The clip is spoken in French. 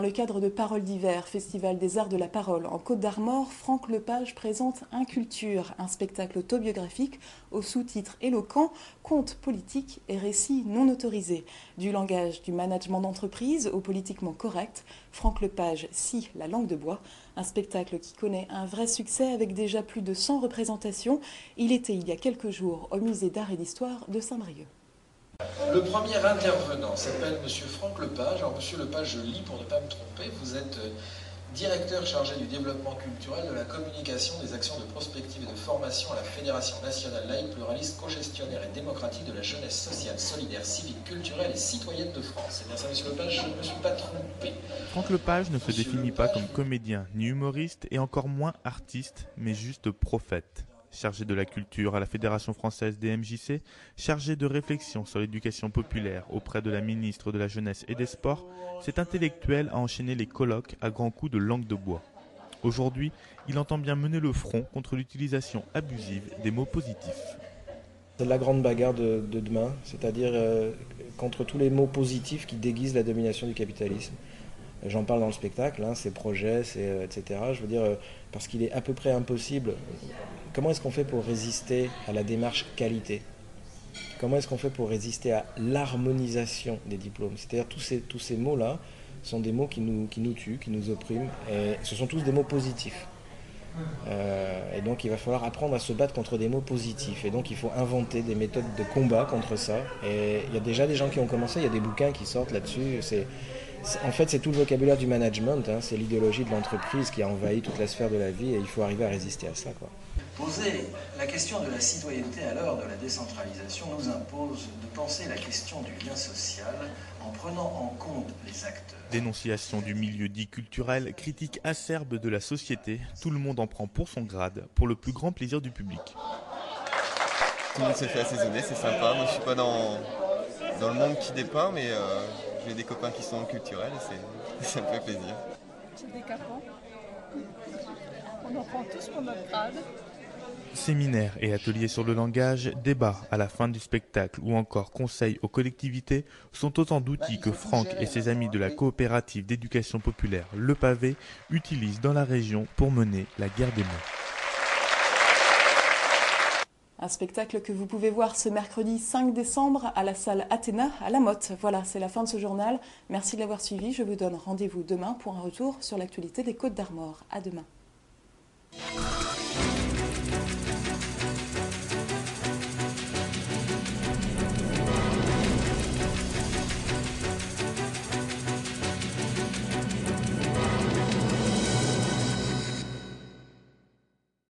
Dans le cadre de Paroles d'hiver, Festival des arts de la parole en Côte d'Armor, Franck Lepage présente Inculture, un spectacle autobiographique au sous-titre éloquent, contes politiques et récits non autorisés. Du langage du management d'entreprise au politiquement correct, Franck Lepage scie la langue de bois, un spectacle qui connaît un vrai succès avec déjà plus de 100 représentations. Il était il y a quelques jours au musée d'art et d'histoire de Saint-Brieuc. Le premier intervenant s'appelle Monsieur Franck Lepage. Alors Monsieur Lepage, je lis pour ne pas me tromper, vous êtes directeur chargé du développement culturel, de la communication, des actions de prospective et de formation à la Fédération nationale laïque, pluraliste, cogestionnaire et démocratique de la jeunesse sociale, solidaire, civique, culturelle et citoyenne de France. C'est bien ça, Monsieur Lepage, je ne me suis pas trompé. Franck Lepage ne se définit pas comme comédien ni humoriste et encore moins artiste, mais juste prophète. Chargé de la culture à la Fédération française des MJC, chargé de réflexion sur l'éducation populaire auprès de la ministre de la Jeunesse et des Sports, cet intellectuel a enchaîné les colloques à grands coups de langue de bois. Aujourd'hui, il entend bien mener le front contre l'utilisation abusive des mots positifs. C'est la grande bagarre de demain, c'est-à-dire contre tous les mots positifs qui déguisent la domination du capitalisme. J'en parle dans le spectacle, ces projets, etc. Je veux dire, parce qu'il est à peu près impossible. Comment est-ce qu'on fait pour résister à la démarche qualité ? Comment est-ce qu'on fait pour résister à l'harmonisation des diplômes ? C'est-à-dire tous ces mots-là sont des mots qui nous tuent, qui nous oppriment, et ce sont tous des mots positifs. Et donc il va falloir apprendre à se battre contre des mots positifs. Et donc il faut inventer des méthodes de combat contre ça. Et il y a déjà des gens qui ont commencé, il y a des bouquins qui sortent là-dessus. En fait, c'est tout le vocabulaire du management, c'est l'idéologie de l'entreprise qui a envahi toute la sphère de la vie et il faut arriver à résister à ça, quoi. Poser la question de la citoyenneté à l'heure de la décentralisation nous impose de penser la question du lien social en prenant en compte les acteurs. Dénonciation du milieu dit culturel, critique acerbe de la société, tout le monde en prend pour son grade, pour le plus grand plaisir du public. Tout le monde s'est fait assaisonner, c'est sympa. Moi je suis pas dans le monde qui dépeint, mais j'ai des copains qui sont culturels et ça me fait plaisir. C'est décapant. On en prend tous pour notre grade. Séminaires et ateliers sur le langage, débats à la fin du spectacle ou encore conseils aux collectivités sont autant d'outils que Franck et ses amis de la coopérative d'éducation populaire Le Pavé utilisent dans la région pour mener la guerre des mots. Un spectacle que vous pouvez voir ce mercredi 5 décembre à la salle Athéna à La Motte. Voilà, c'est la fin de ce journal. Merci de l'avoir suivi. Je vous donne rendez-vous demain pour un retour sur l'actualité des Côtes d'Armor. À demain.